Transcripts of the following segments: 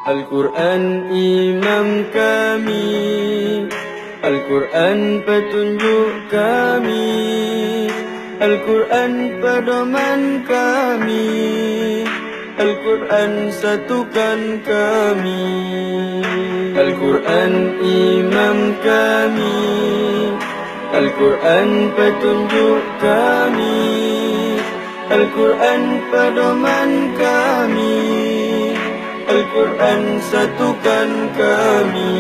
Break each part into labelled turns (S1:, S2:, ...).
S1: Al-Quran imam kami, Al-Quran petunjuk kami, Al-Quran pedoman kami, Al-Quran satukan kami. Al-Quran imam kami, Al-Quran petunjuk kami, Al-Quran pedoman kami, Al-Quran satukan kami.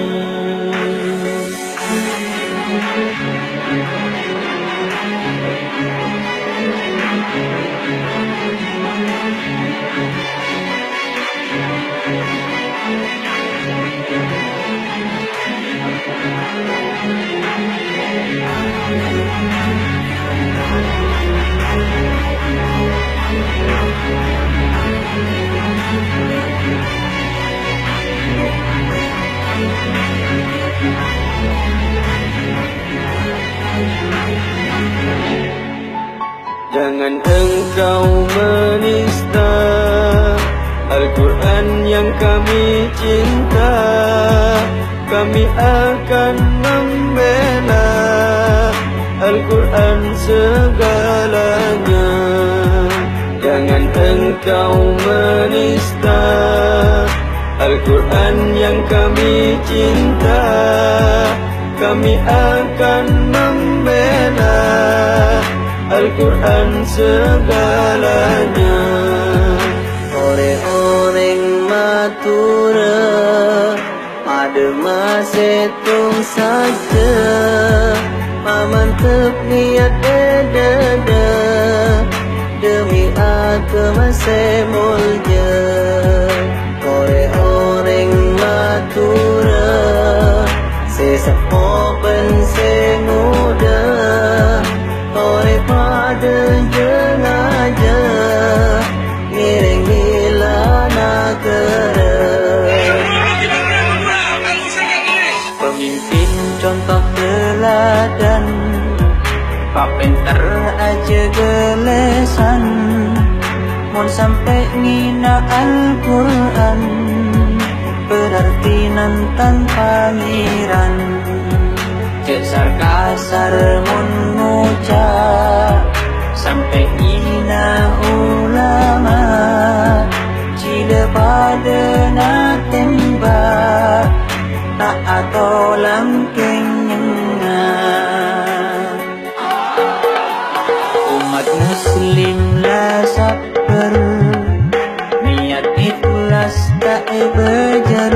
S1: Jangan engkau menista Al-Quran yang kami cinta. Kami akan membela Al-Quran segalanya. Jangan engkau menista Al-Quran yang kami cinta. Kami akan membela Al-Quran segalanya.
S2: Ore-oreng matura pada masetung saja mamantep niat dada demi agama semulja. Ore-oreng matura sesapo ben semuda ore pada jenajah ngiring hilana kera. Pemimpin contoh teladan, Pak Pinter aja gelesan. Mon sampai ngina Al-Quran berarti nantang pangeran. Cesar kasar mun ngucap sampai ina ulama. Cile pada na tembak tak atau langkeng nyengah. Umat muslim lah sabar, niat ikhlas tak bejar,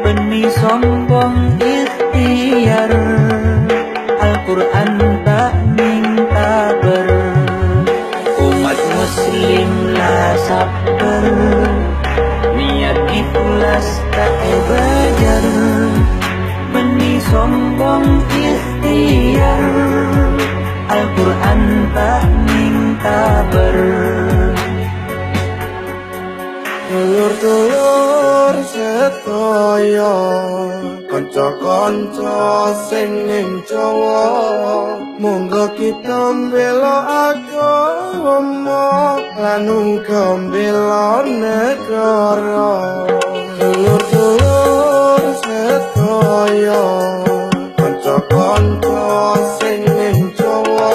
S2: benih sombong ikhtiar, Al-Quran tak minta ber. Umat muslim lah sabar, niat ikhlas tak bejar, benih sombong ikhtiar, Al-Quran tak minta ber.
S1: Dulur-dulur sedaya, kanca-kanca sing ning Jawa, monggo kita mbela agama lan uga mbela negara. Dulur-dulur sedaya, kanca-kanca sing ning Jawa,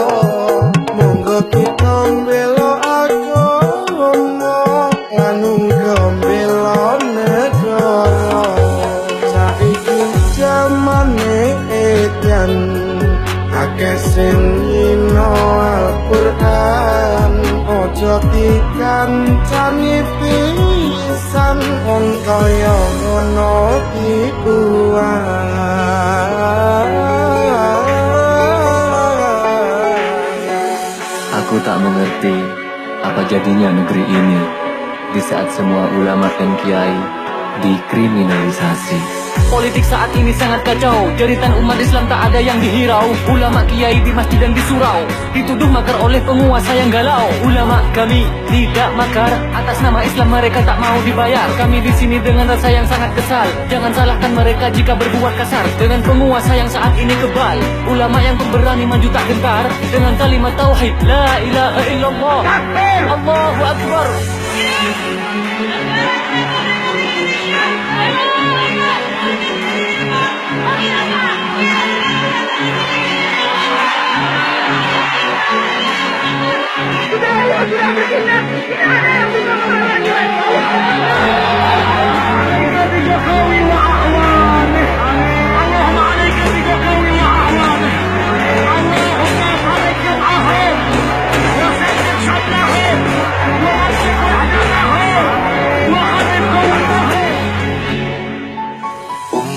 S1: monggo kita mbela agama lan uga mbela negara. Saiki jamane edan akeh sing nyina Al-Quran, ojo dikancani pisan wong kaya ngono dibuang.
S3: Aku tak mengerti apa jadinya negeri ini di saat semua ulama dan kiai dikriminalisasi.
S4: Politik saat ini sangat kacau, jeritan umat Islam tak ada yang dihirau. Ulama kiai di masjid dan di surau dituduh makar oleh penguasa yang galau. Ulama kami tidak makar, atas nama Islam mereka tak mau dibayar. Kami di sini dengan rasa yang sangat kesal, jangan salahkan mereka jika berbuat kasar dengan penguasa yang saat ini kebal. Ulama yang pemberani maju tak gentar dengan kalimat tauhid la ilaha illallah, Allahu Akbar.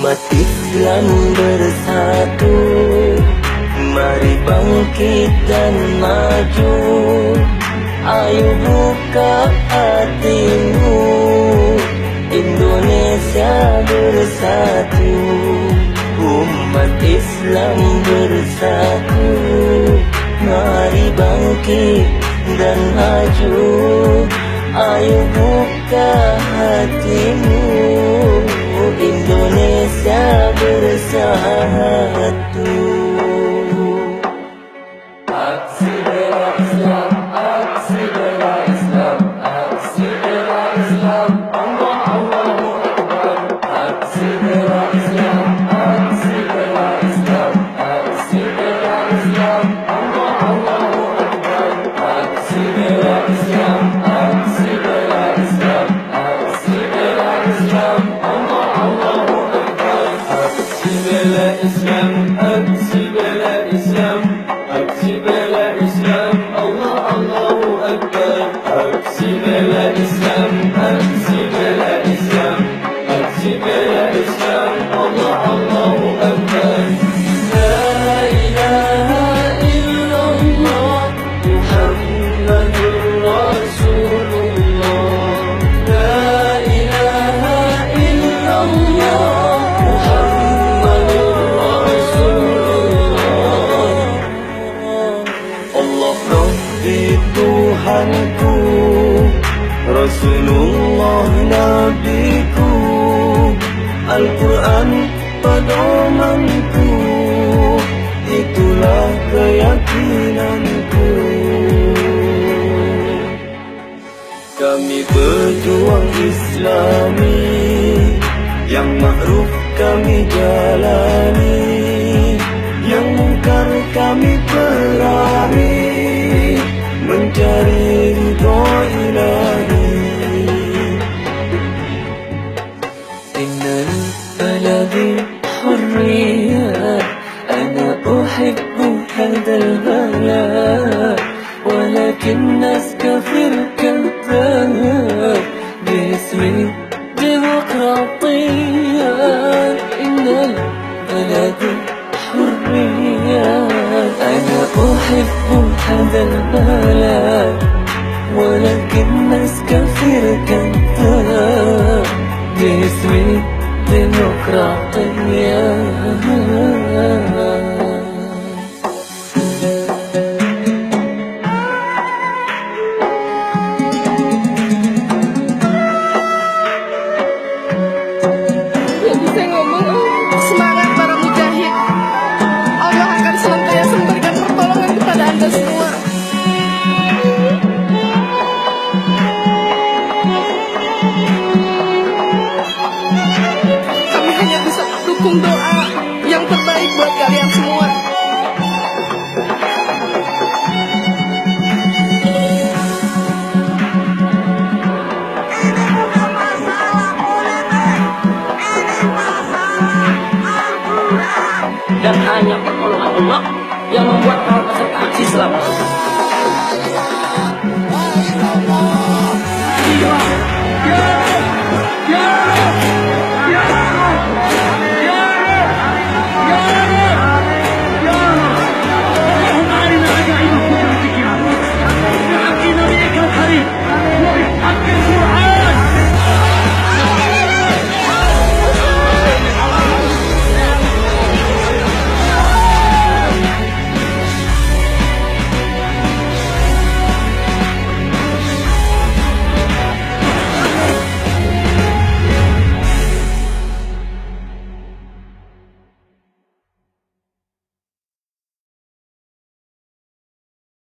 S2: Umat Islam bersatu, mari bangkit dan maju. Ayo buka hatimu, Indonesia bersatu. Umat Islam bersatu, mari bangkit dan maju. Ayo buka hatimu, Indonesia bersatu. Aksi bela Islam, aksi bela Islam, aksi bela Islam, Allah Allahu Akbar. Aksi bela Islam, aksi bela Islam, aksi bela Islam, Allah Allahu Akbar. Aksi bela Islam, aksi bela Islam, aksi bela Islam, Allah Allahu Akbar. Aksi bela Islam, aksi bela Islam, aksi bela Islam, Allah Allahu Akbar. Aksi bela Islam, aksi bela Islam, aksi bela Islam, Allah Allahu Akbar. La ilaha illallah, Muhammadur Rasulullah. La ilaha illallah, Muhammadur Rasulullah. Allah Rabbi Tuhanku, Rasulullah Nabiku, Al-Quran pedomanku, itulah keyakinanku. Kami pejuang Islami, yang ma'ruf kami jalani, yang mungkar kami pelari, mencari ridho ilahi. Innal baladi hurriyat, ana uhibbu hadal balad, walakin nas kafir kadhab bismi demokratiya. Innal baladi hurriyat, ana uhibbu hadal balad, walakin nas kafir kadhab bismi demokratiya.
S5: Gak bisa ngomong, semangat para mujahid. Allah akan senantiasa memberikan pertolongan kepada Anda semua. Kami hanya bisa dukung doa yang terbaik buat kalian semua.
S2: Dan hanya pertolongan Allah yang membuat para peserta aksi selamat.